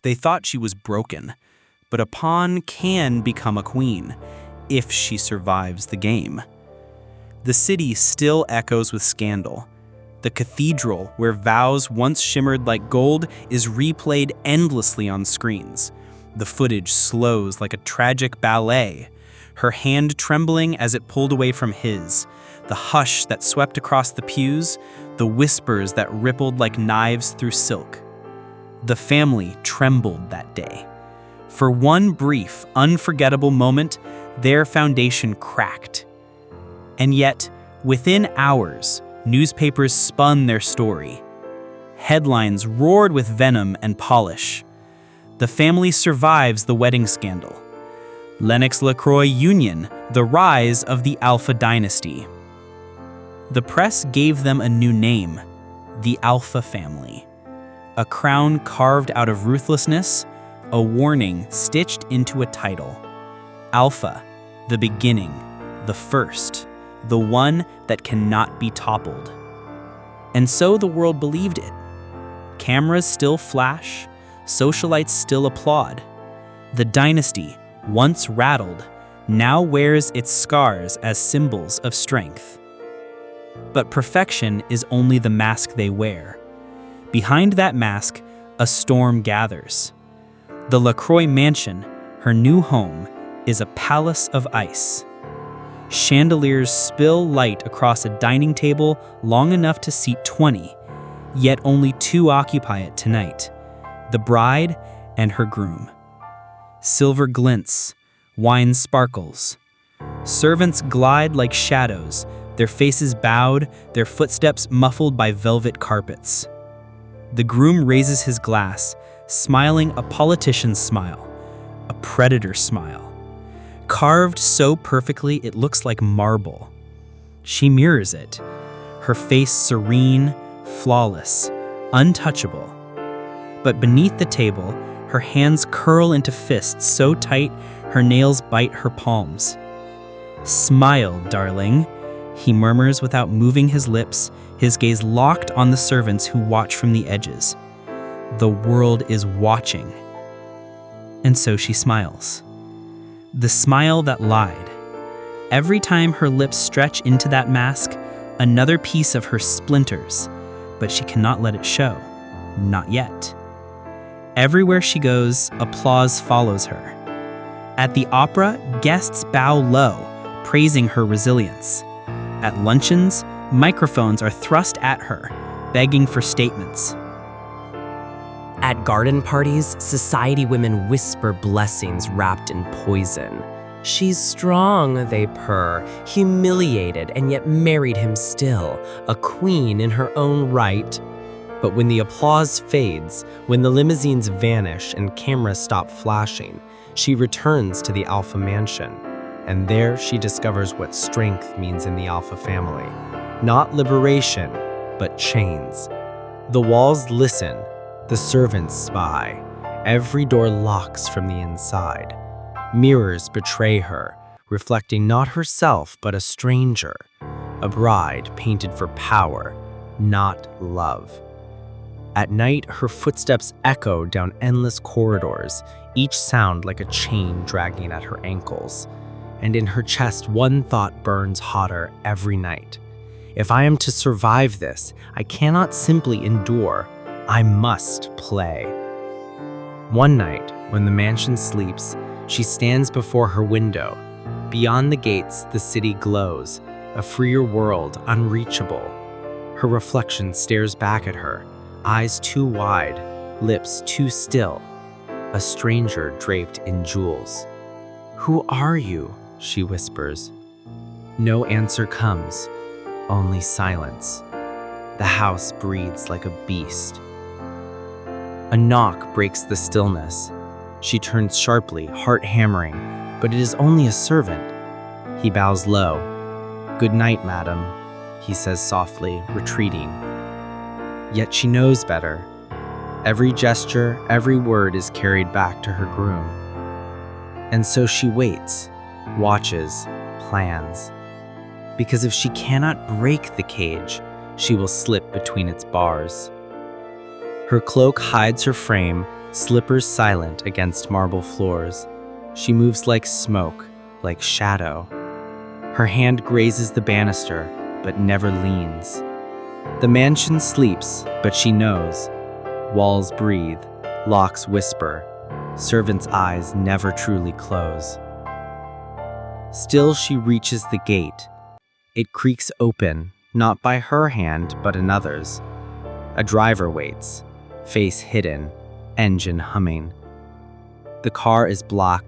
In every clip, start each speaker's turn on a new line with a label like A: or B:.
A: They thought she was broken, but a pawn can become a queen if she survives the game. The city still echoes with scandal. The cathedral, where Vows once shimmered like gold, is replayed endlessly on screens. The footage slows like a tragic ballet, her hand trembling as it pulled away from his, the hush that swept across the pews, the whispers that rippled like knives through silk. The family trembled that day. For one brief, unforgettable moment, their foundation cracked. And yet, within hours, newspapers spun their story. Headlines roared with venom and polish. The family survives the wedding scandal. Lennox-LaCroix Union, the rise of the Alpha Dynasty. The press gave them a new name, the Alpha family. A crown carved out of ruthlessness, a warning stitched into a title. Alpha, the beginning, the first, the one that cannot be toppled. And so the world believed it. Cameras still flash, socialites still applaud. The dynasty, once rattled, now wears its scars as symbols of strength. But perfection is only the mask they wear. Behind that mask, a storm gathers. The LaCroix mansion, her new home, is a palace of ice. Chandeliers spill light across a dining table long enough to seat 20, yet only 2 occupy it tonight, the bride and her groom. Silver glints, wine sparkles. Servants glide like shadows, their faces bowed, their footsteps muffled by velvet carpets. The groom raises his glass, smiling a politician's smile, a predator's smile. Carved so perfectly it looks like marble. She mirrors it, her face serene, flawless, untouchable. But beneath the table, her hands curl into fists so tight her nails bite her palms. "Smile, darling," he murmurs without moving his lips, his gaze locked on the servants who watch from the edges. The world is watching. And so she smiles. The smile that lied. Every time her lips stretch into that mask, another piece of her splinters, but she cannot let it show. Not yet. Everywhere she goes, applause follows her. At the opera, guests bow low, praising her resilience. At luncheons, microphones are thrust at her, begging for statements.
B: At garden parties, society women whisper blessings wrapped in poison. She's strong, they purr, humiliated and yet married him still, a queen in her own right. But when the applause fades, when the limousines vanish and cameras stop flashing, she returns to the Alpha mansion. And there she discovers what strength means in the Alpha family. Not liberation, but chains. The walls listen, the servants spy. Every door locks from the inside. Mirrors betray her, reflecting not herself but a stranger. A bride painted for power, not love. At night, her footsteps echo down endless corridors, each sound like a chain dragging at her ankles. And in her chest, one thought burns hotter every night. If I am to survive this, I cannot simply endure. I must play. One night, when the mansion sleeps, she stands before her window. Beyond the gates, the city glows, a freer world, unreachable. Her reflection stares back at her, eyes too wide, lips too still. A stranger draped in jewels. "Who are you?" she whispers. No answer comes, only silence. The house breathes like a beast. A knock breaks the stillness. She turns sharply, heart hammering, but it is only a servant. He bows low. "Good night, madam," he says softly, retreating. Yet she knows better. Every gesture, every word is carried back to her groom. And so she waits, watches, plans. Because if she cannot break the cage, she will slip between its bars. Her cloak hides her frame,
A: Slippers silent against marble floors, she moves like smoke, like shadow. Her hand grazes the banister, but never leans. The mansion sleeps, but she knows. Walls breathe, locks whisper, servants' eyes never truly close. Still she reaches the gate. It creaks open, not by her hand, but another's. A driver waits, face hidden, engine humming. The car is black,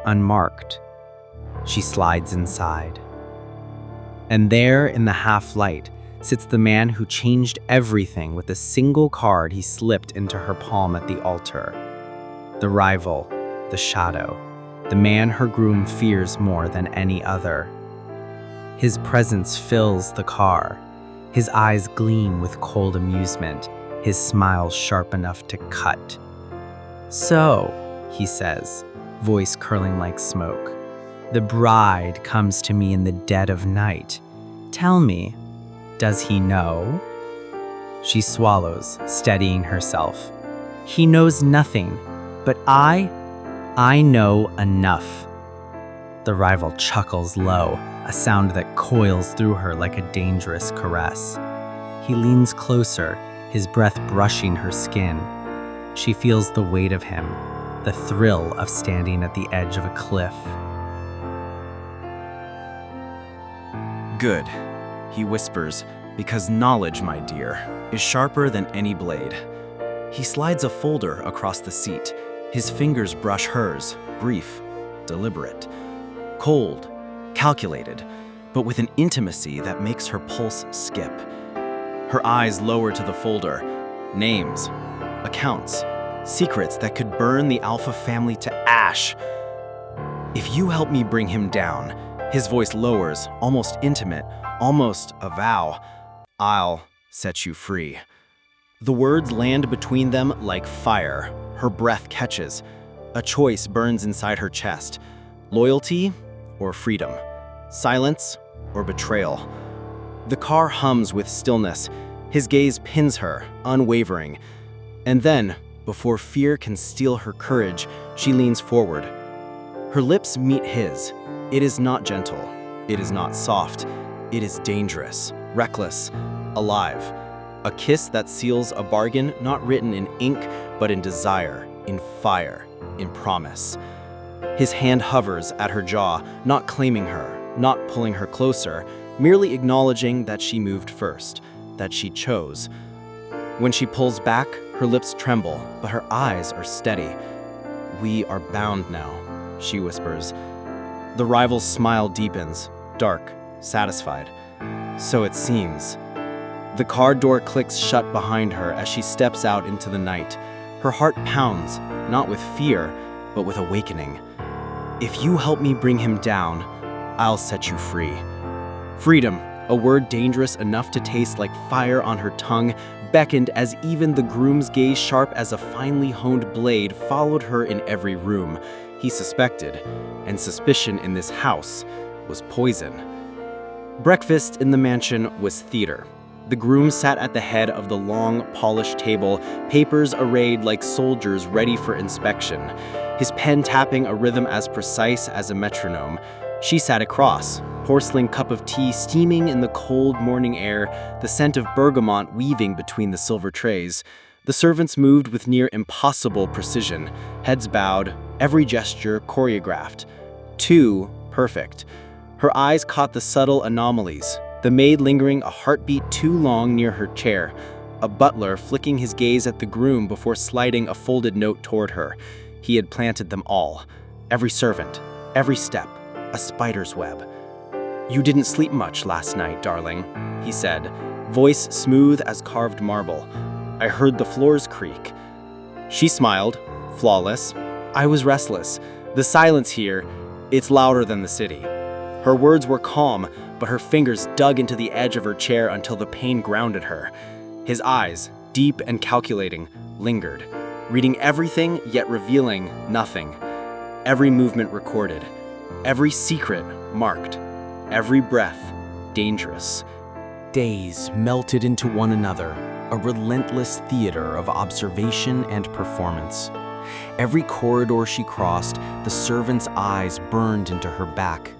A: unmarked. She slides inside. And there, in the half-light, sits the man who changed everything with a single card he slipped into her palm at the altar. The rival, the shadow, the man her groom fears more than any other. His presence fills the car. His eyes gleam with cold amusement, his smile sharp enough to cut. "So," he says, voice curling like smoke, "the bride comes to me in the dead of night. Tell me, does he know?" She swallows, steadying herself. "He knows nothing, but I know enough." The rival chuckles low, a sound that coils through her like a dangerous caress. He leans closer, his breath brushing her skin. She feels the weight of him, the thrill of standing at the edge of a cliff.
C: "Good," he whispers, "because knowledge, my dear, is sharper than any blade." He slides a folder across the seat. His fingers brush hers, brief, deliberate, cold, calculated, but with an intimacy that makes her pulse skip. Her eyes lower to the folder. Names, accounts, secrets that could burn the Alpha family to ash. "If you help me bring him down," his voice lowers, almost intimate, almost a vow, "I'll set you free." The words land between them like fire. Her breath catches. A choice burns inside her chest. Loyalty or freedom? Silence or betrayal? The car hums with stillness. His gaze pins her, unwavering. And then, before fear can steal her courage, she leans forward. Her lips meet his. It is not gentle. It is not soft. It is dangerous, reckless, alive. A kiss that seals a bargain not written in ink, but in desire, in fire, in promise. His hand hovers at her jaw, not claiming her, not pulling her closer, merely acknowledging that she moved first, that she chose. When she pulls back, her lips tremble, but her eyes are steady. "We are bound now," she whispers. The rival's smile deepens, dark, satisfied. "So it seems." The car door clicks shut behind her as she steps out into the night. Her heart pounds, not with fear, but with awakening. "If you help me bring him down, I'll set you free." Freedom, a word dangerous enough to taste like fire on her tongue, beckoned as even the groom's gaze, sharp as a finely honed blade, followed her in every room. He suspected, and suspicion in this house was poison. Breakfast in the mansion was theater. The groom sat at the head of the long, polished table, papers arrayed like soldiers ready for inspection, his pen tapping a rhythm as precise as a metronome. She sat across, porcelain cup of tea steaming in the cold morning air, the scent of bergamot weaving between the silver trays. The servants moved with near impossible precision, heads bowed, every gesture choreographed. Too perfect. Her eyes caught the subtle anomalies, the maid lingering a heartbeat too long near her chair, a butler flicking his gaze at the groom before sliding a folded note toward her. He had planted them all. Every servant, every step, a spider's web. "You didn't sleep much last night, darling," he said, voice smooth as carved marble. "I heard the floors creak." She smiled, flawless. "I was restless. The silence here, it's louder than the city." Her words were calm, but her fingers dug into the edge of her chair until the pain grounded her. His eyes, deep and calculating, lingered, reading everything yet revealing nothing. Every movement recorded, every secret marked, every breath dangerous. Days melted into one another, a relentless theater of observation and performance. Every corridor she crossed, the servants' eyes burned into her back.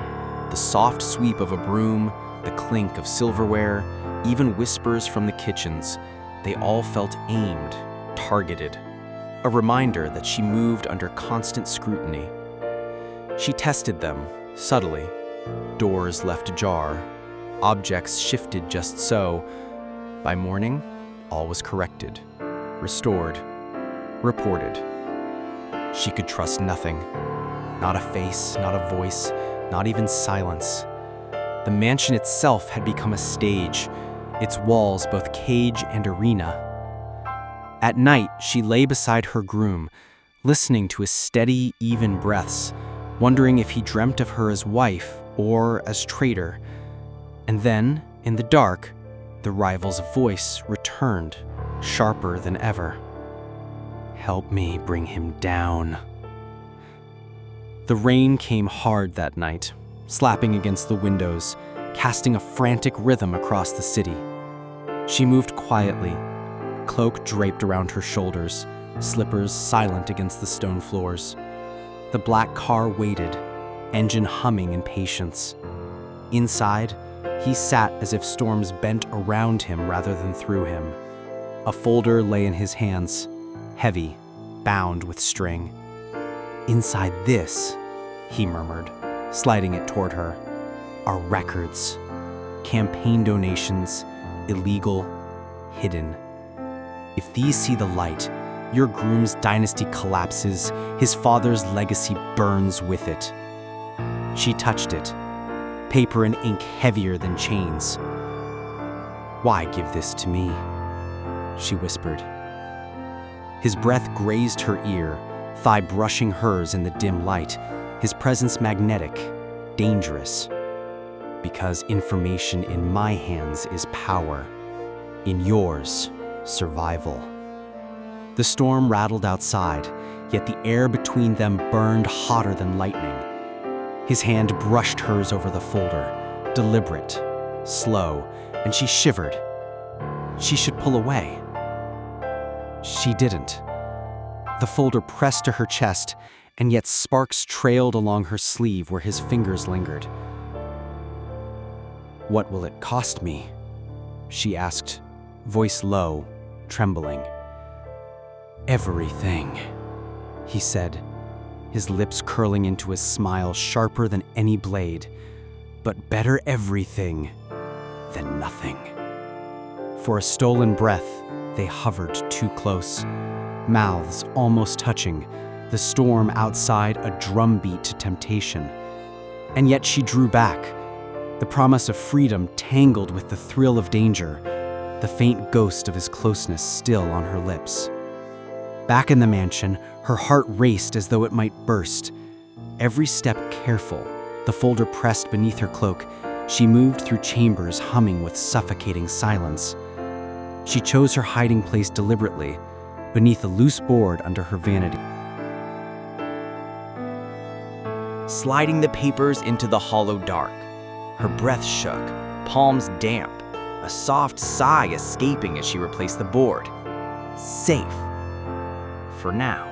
C: The soft sweep of a broom, the clink of silverware, even whispers from the kitchens, they all felt aimed, targeted. A reminder that she moved under constant scrutiny. She tested them, subtly. Doors left ajar. Objects shifted just so. By morning, all was corrected, restored, reported. She could trust nothing. Not a face, not a voice, not even silence. The mansion itself had become a stage, its walls both cage and arena. At night, she lay beside her groom, listening to his steady, even breaths, wondering if he dreamt of her as wife or as traitor. And then, in the dark, the rival's voice returned, sharper than ever. "Help me bring him down." The rain came hard that night, slapping against the windows, casting a frantic rhythm across the city. She moved quietly, cloak draped around her shoulders, slippers silent against the stone floors. The black car waited, engine humming in patience. Inside, he sat as if storms bent around him rather than through him. A folder lay in his hands, heavy, bound with string. "Inside this," he murmured, sliding it toward her, "are records. Campaign donations, illegal, hidden. If these see the light, your groom's dynasty collapses, his father's legacy burns with it." She touched it, paper and ink heavier than chains. "Why give this to me?" she whispered. His breath grazed her ear, thigh brushing hers in the dim light, his presence magnetic, dangerous. "Because information in my hands is power, in yours, survival." The storm rattled outside, yet the air between them burned hotter than lightning. His hand brushed hers over the folder, deliberate, slow, and she shivered. She should pull away. She didn't. The folder pressed to her chest, and yet sparks trailed along her sleeve where his fingers lingered. "What will it cost me?" she asked, voice low, trembling. "Everything," he said, his lips curling into a smile sharper than any blade. "But better everything than nothing." For a stolen breath, they hovered too close, mouths almost touching, the storm outside a drumbeat to temptation. And yet she drew back, the promise of freedom tangled with the thrill of danger, the faint ghost of his closeness still on her lips. Back in the mansion, her heart raced as though it might burst. Every step careful, the folder pressed beneath her cloak, she moved through chambers humming with suffocating silence. She chose her hiding place deliberately, beneath a loose board under her vanity.
D: Sliding the papers into the hollow dark. Her breath shook, palms damp, a soft sigh escaping as she replaced the board. Safe. For now.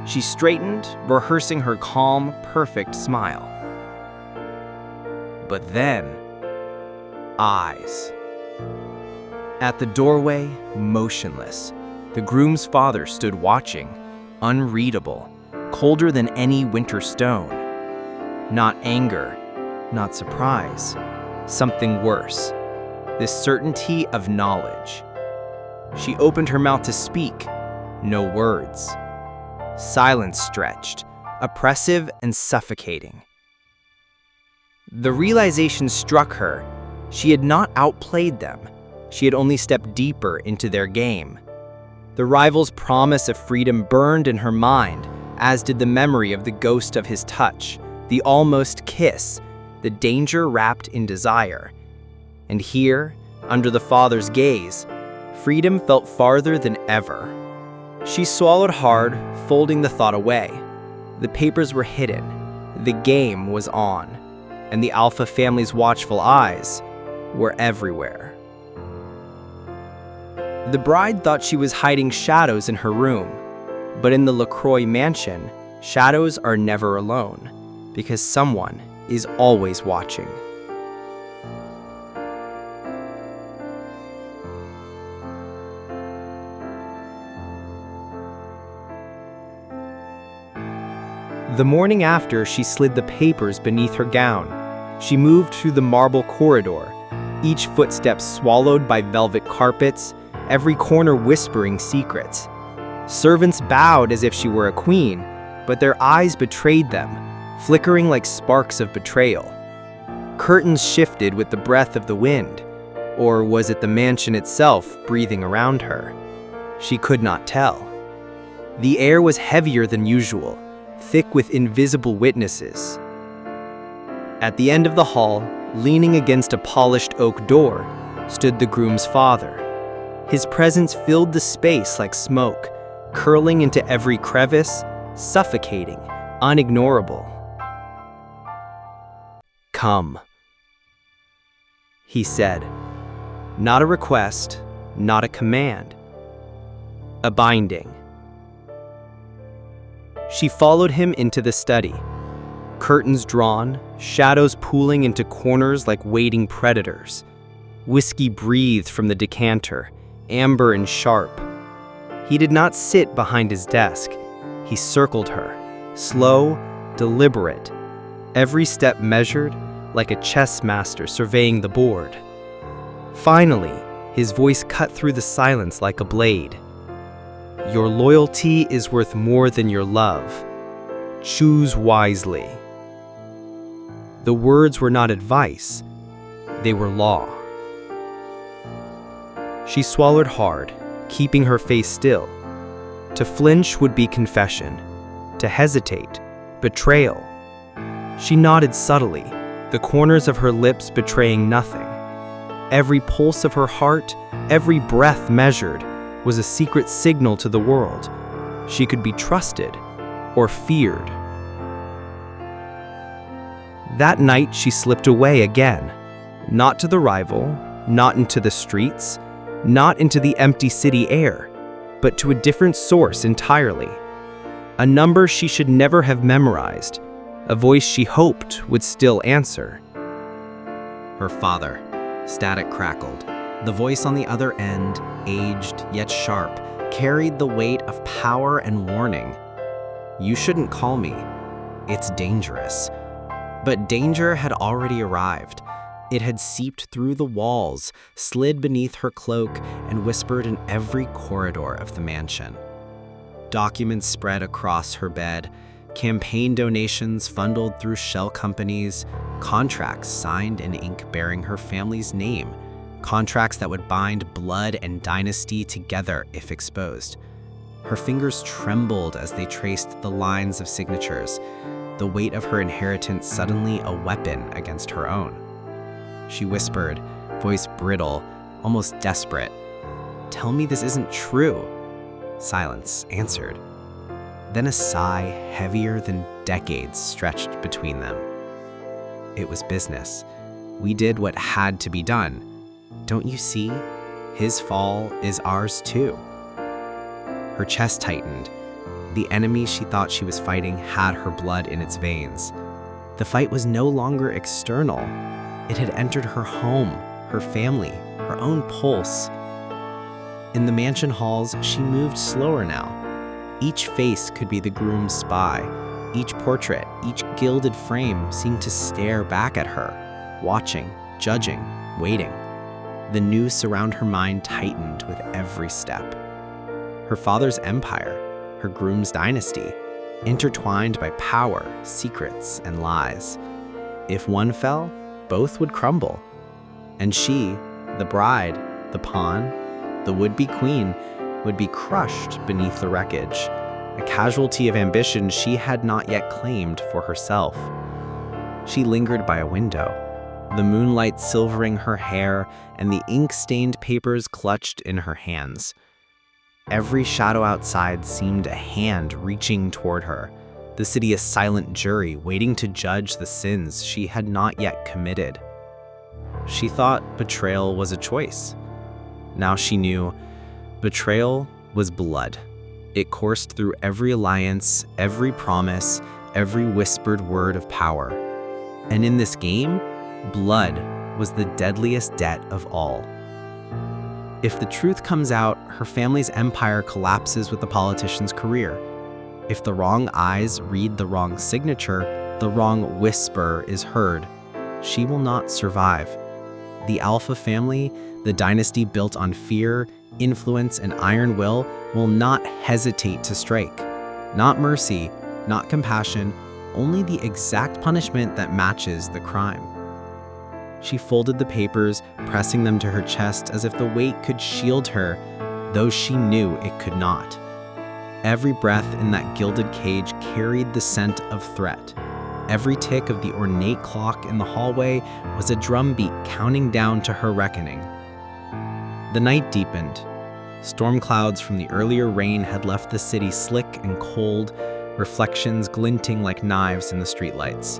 D: She straightened, rehearsing her calm, perfect smile. But then, eyes. At the doorway, motionless, the groom's father stood watching, unreadable, colder than any winter stone. Not anger, not surprise, something worse, this certainty of knowledge. She opened her mouth to speak, no words. Silence stretched, oppressive and suffocating. The realization struck her. She had not outplayed them. She had only stepped deeper into their game. The rival's promise of freedom burned in her mind, as did the memory of the ghost of his touch, the almost kiss, the danger wrapped in desire. And here, under the father's gaze, freedom felt farther than ever. She swallowed hard, folding the thought away. The papers were hidden. The game was on. And the Alpha family's watchful eyes were everywhere. The bride thought she was hiding shadows in her room, But in the LaCroix mansion, shadows are never alone, because someone is always watching. The morning after she slid the papers beneath her gown, she moved through the marble corridor, each footstep swallowed by velvet carpets, every corner whispering secrets. Servants bowed as if she were a queen, but their eyes betrayed them, flickering like sparks of betrayal. Curtains shifted with the breath of the wind, or was it the mansion itself breathing around her? She could not tell. The air was heavier than usual, thick with invisible witnesses. At the end of the hall, leaning against a polished oak door, stood the groom's father. His presence filled the space like smoke, curling into every crevice, suffocating, unignorable. "Come," he said. Not a request, not a command. A binding. She followed him into the study. Curtains drawn, shadows pooling into corners like waiting predators. Whiskey breathed from the decanter, amber and sharp. He did not sit behind his desk. He circled her, slow, deliberate, every step measured, like a chess master surveying the board. Finally, his voice cut through the silence like a blade. "Your loyalty is worth more than your love. Choose wisely." The words were not advice, they were law. She swallowed hard, keeping her face still. To flinch would be confession, to hesitate, betrayal. She nodded subtly, the corners of her lips betraying nothing. Every pulse of her heart, every breath measured, was a secret signal to the world. She could be trusted or feared. That night she slipped away again, not to the rival, not into the streets, not into the empty city air, but to a different source entirely. A number she should never have memorized, a voice she hoped would still answer.
C: Her father. Static crackled. The voice on the other end, aged yet sharp, carried the weight of power and warning. "You shouldn't call me. It's dangerous." But danger had already arrived. It had seeped through the walls, slid beneath her cloak, and whispered in every corridor of the mansion. Documents spread across her bed, campaign donations funneled through shell companies, contracts signed in ink bearing her family's name, contracts that would bind blood and dynasty together if exposed. Her fingers trembled as they traced the lines of signatures, the weight of her inheritance suddenly a weapon against her own. She whispered, voice brittle, almost desperate, "Tell me this isn't true." Silence answered. Then a sigh heavier than decades stretched between them. "It was business. We did what had to be done. Don't you see? His fall is ours too." Her chest tightened. The enemy she thought she was fighting had her blood in its veins. The fight was no longer external. It had entered her home, her family, her own pulse. In the mansion halls, she moved slower now. Each face could be the groom's spy. Each portrait, each gilded frame seemed to stare back at her, watching, judging, waiting. The noose around her mind tightened with every step. Her father's empire, her groom's dynasty, intertwined by power, secrets, and lies. If one fell, both would crumble. And she, the bride, the pawn, the would-be queen, would be crushed beneath the wreckage, a casualty of ambition she had not yet claimed for herself. She lingered by a window, the moonlight silvering her hair and the ink-stained papers clutched in her hands. Every shadow outside seemed a hand reaching toward her, the city a silent jury waiting to judge the sins she had not yet committed. She thought betrayal was a choice. Now she knew betrayal was blood, It coursed through every alliance, every promise, every whispered word of power. And in this game, blood was the deadliest debt of all. If the truth comes out, her family's empire collapses with the politician's career. If the wrong eyes read the wrong signature, the wrong whisper is heard, she will not survive. The Alpha family, the dynasty built on fear, influence, and iron will not hesitate to strike. Not mercy, not compassion, only the exact punishment that matches the crime. She folded the papers, pressing them to her chest as if the weight could shield her, though she knew it could not. Every breath in that gilded cage carried the scent of threat. Every tick of the ornate clock in the hallway was a drumbeat counting down to her reckoning. The night deepened. Storm clouds from the earlier rain had left the city slick and cold, reflections glinting like knives in the streetlights.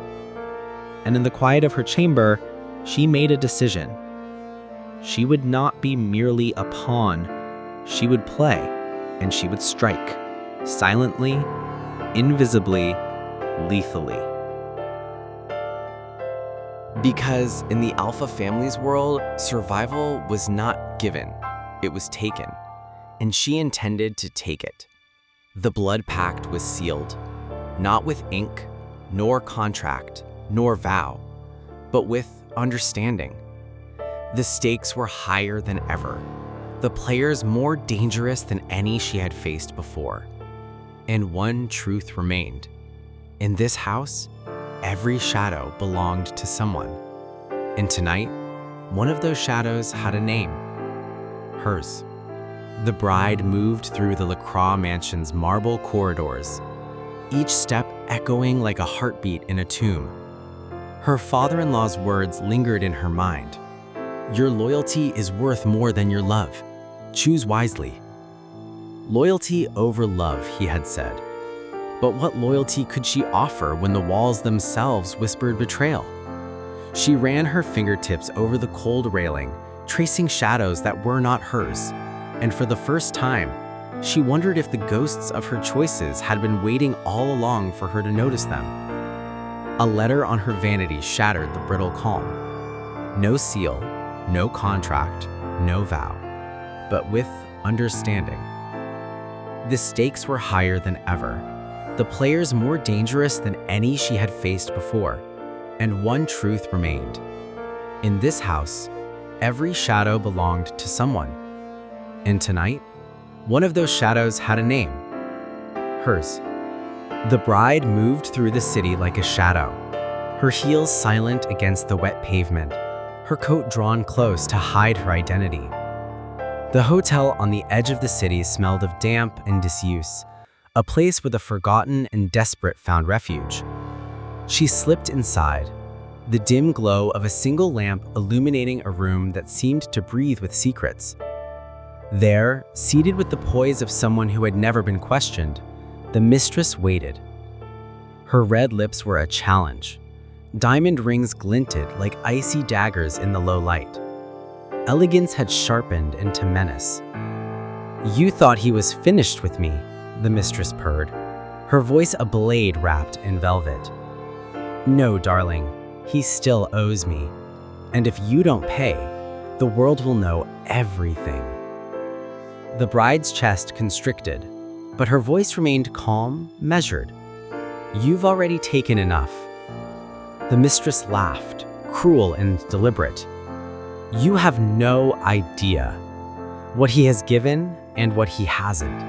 C: And in the quiet of her chamber, she made a decision. She would not be merely a pawn. She would play, and she would strike, silently, invisibly, lethally.
D: Because in the Alpha family's world, survival was not given, it was taken, and she intended to take it. The blood pact was sealed, not with ink, nor contract, nor vow, but with understanding. The stakes were higher than ever, the players more dangerous than any she had faced before. And one truth remained. In this house, every shadow belonged to someone. And tonight, one of those shadows had a name. Hers. The bride moved through the LaCroix mansion's marble corridors, each step echoing like a heartbeat in a tomb. Her father-in-law's words lingered in her mind. Your loyalty is worth more than your love. Choose wisely. Loyalty over love, he had said. But what loyalty could she offer when the walls themselves whispered betrayal? She ran her fingertips over the cold railing, tracing shadows that were not hers. And for the first time, she wondered if the ghosts of her choices had been waiting all along for her to notice them. A letter on her vanity shattered the brittle calm. No seal, no contract, no vow, but with understanding. The stakes were higher than ever, the players more dangerous than any she had faced before, and one truth remained. In this house, every shadow belonged to someone. And tonight, one of those shadows had a name. Hers. The bride moved through the city like a shadow, her heels silent against the wet pavement, her coat drawn close to hide her identity. The hotel on the edge of the city smelled of damp and disuse, a place where the forgotten and desperate found refuge. She slipped inside, the dim glow of a single lamp illuminating a room that seemed to breathe with secrets. There, seated with the poise of someone who had never been questioned, the mistress waited. Her red lips were a challenge. Diamond rings glinted like icy daggers in the low light. Elegance had sharpened into menace. You thought he was finished with me, the mistress purred, her voice a blade wrapped in velvet. No, darling, he still owes me. And if you don't pay, the world will know everything. The bride's chest constricted, but her voice remained calm, measured. You've already taken enough. The mistress laughed, cruel and deliberate. You have no idea what he has given and what he hasn't.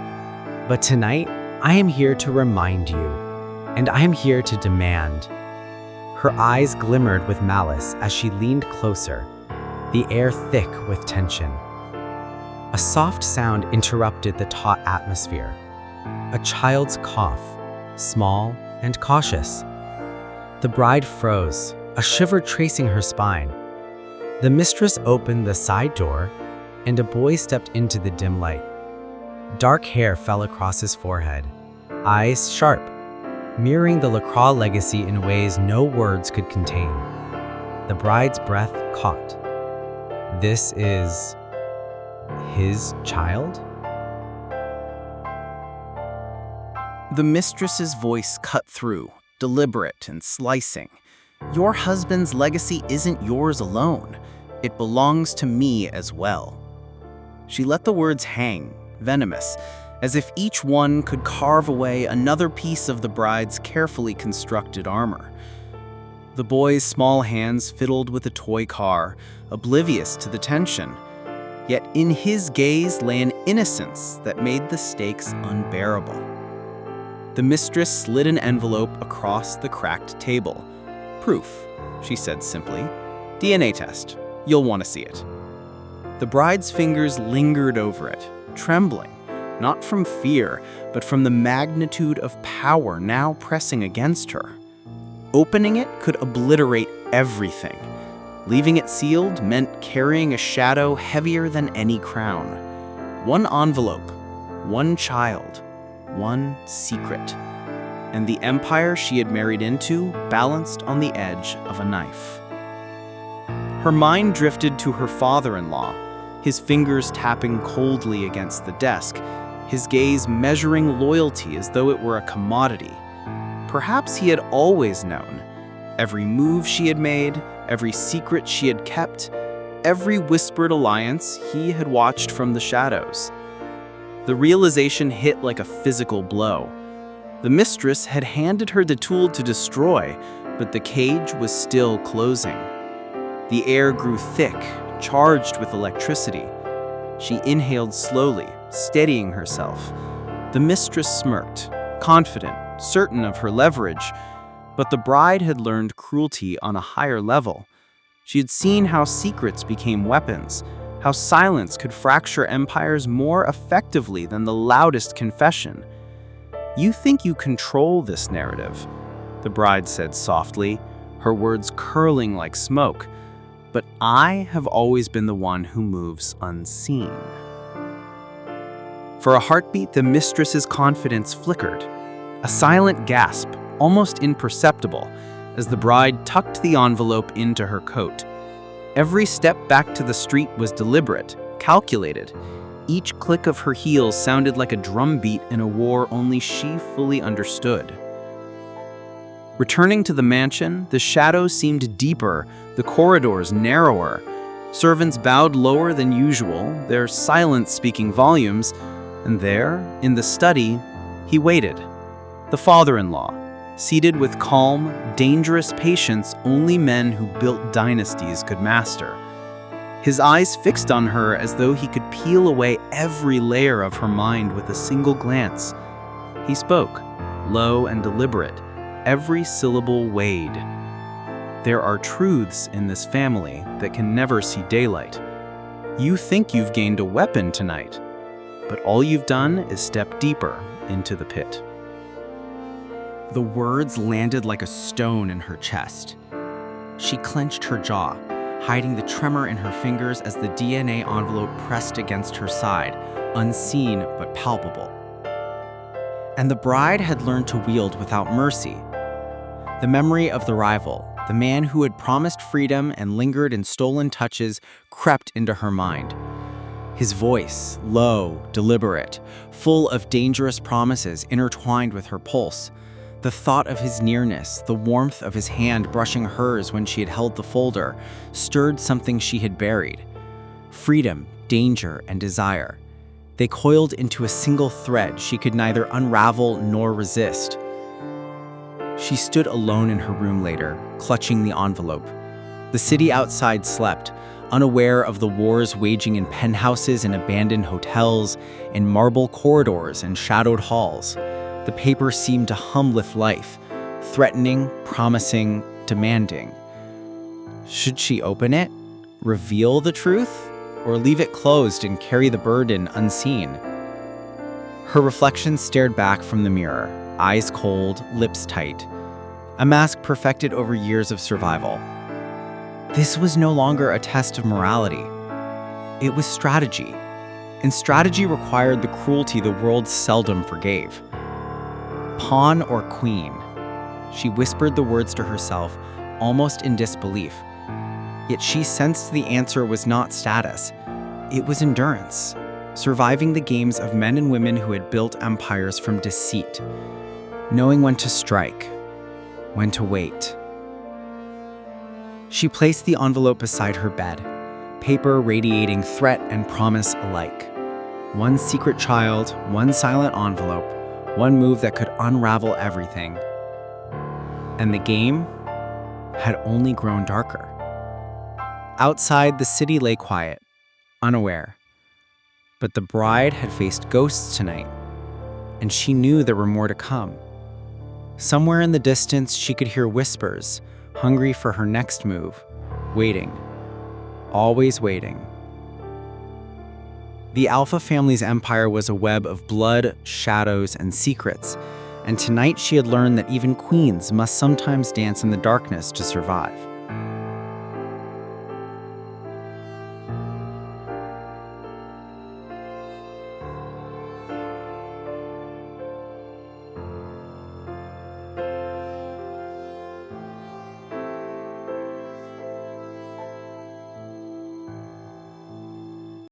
D: But tonight, I am here to remind you, and I am here to demand. Her eyes glimmered with malice as she leaned closer, the air thick with tension. A soft sound interrupted the taut atmosphere. A child's cough, small and cautious. The bride froze, a shiver tracing her spine. The mistress opened the side door, and a boy stepped into the dim light. Dark hair fell across his forehead, eyes sharp, mirroring the LaCroix legacy in ways no words could contain. The bride's breath caught. This is his child?
C: The mistress's voice cut through, deliberate and slicing. Your husband's legacy isn't yours alone. It belongs to me as well. She let the words hang, venomous, as if each one could carve away another piece of the bride's carefully constructed armor. The boy's small hands fiddled with a toy car, oblivious to the tension. Yet in his gaze lay an innocence that made the stakes unbearable. The mistress slid an envelope across the cracked table. Proof, she said simply. DNA test. You'll want to see it. The bride's fingers lingered over it, trembling, not from fear, but from the magnitude of power now pressing against her. Opening it could obliterate everything. Leaving it sealed meant carrying a shadow heavier than any crown. One envelope, one child, one secret. And the empire she had married into balanced on the edge of a knife. Her mind drifted to her father-in-law, his fingers tapping coldly against the desk, his gaze measuring loyalty as though it were a commodity. Perhaps he had always known. Every move she had made, every secret she had kept, every whispered alliance he had watched from the shadows. The realization hit like a physical blow. The mistress had handed her the tool to destroy, but the cage was still closing. The air grew thick, charged with electricity. She inhaled slowly, steadying herself. The mistress smirked, confident, certain of her leverage, but the bride had learned cruelty on a higher level. She had seen how secrets became weapons, how silence could fracture empires more effectively than the loudest confession. You think you control this narrative, the bride said softly, her words curling like smoke, but I have always been the one who moves unseen. For a heartbeat, the mistress's confidence flickered. A silent gasp, almost imperceptible, as the bride tucked the envelope into her coat. Every step back to the street was deliberate, calculated. Each click of her heels sounded like a drumbeat in a war only she fully understood. Returning to the mansion, the shadows seemed deeper, the corridors narrower. Servants bowed lower than usual, their silence speaking volumes, and there, in the study, he waited. The father-in-law, seated with calm, dangerous patience only men who built dynasties could master. His eyes fixed on her as though he could peel away every layer of her mind with a single glance. He spoke, low and deliberate, every syllable weighed. There are truths in this family that can never see daylight. You think you've gained a weapon tonight, but all you've done is step deeper into the pit. The words landed like a stone in her chest. She clenched her jaw, hiding the tremor in her fingers as the DNA envelope pressed against her side, unseen but palpable. And the bride had learned to wield without mercy. The memory of the rival, the man who had promised freedom and lingered in stolen touches, crept into her mind. His voice, low, deliberate, full of dangerous promises intertwined with her pulse. The thought of his nearness, the warmth of his hand brushing hers when she had held the folder, stirred something she had buried. Freedom, danger, and desire. They coiled into a single thread she could neither unravel nor resist. She stood alone in her room later, clutching the envelope. The city outside slept, unaware of the wars waging in penthouses and abandoned hotels, in marble corridors and shadowed halls. The paper seemed to hum with life, threatening, promising, demanding. Should she open it, reveal the truth, or leave it closed and carry the burden unseen? Her reflection stared back from the mirror, eyes cold, lips tight. A mask perfected over years of survival. This was no longer a test of morality. It was strategy, and strategy required the cruelty the world seldom forgave. Pawn or queen? She whispered the words to herself, almost in disbelief. Yet she sensed the answer was not status. It was endurance, surviving the games of men and women who had built empires from deceit. knowing when to strike, when to wait. She placed the envelope beside her bed, paper radiating threat and promise alike. One secret child, one silent envelope, one move that could unravel everything. And the game had only grown darker. Outside, the city lay quiet, unaware. But the bride had faced ghosts tonight, and she knew there were more to come. Somewhere in the distance, she could hear whispers, hungry for her next move, waiting, always waiting. The Alpha family's empire was a web of blood, shadows, and secrets, and tonight she had learned that even queens must sometimes dance in the darkness to survive.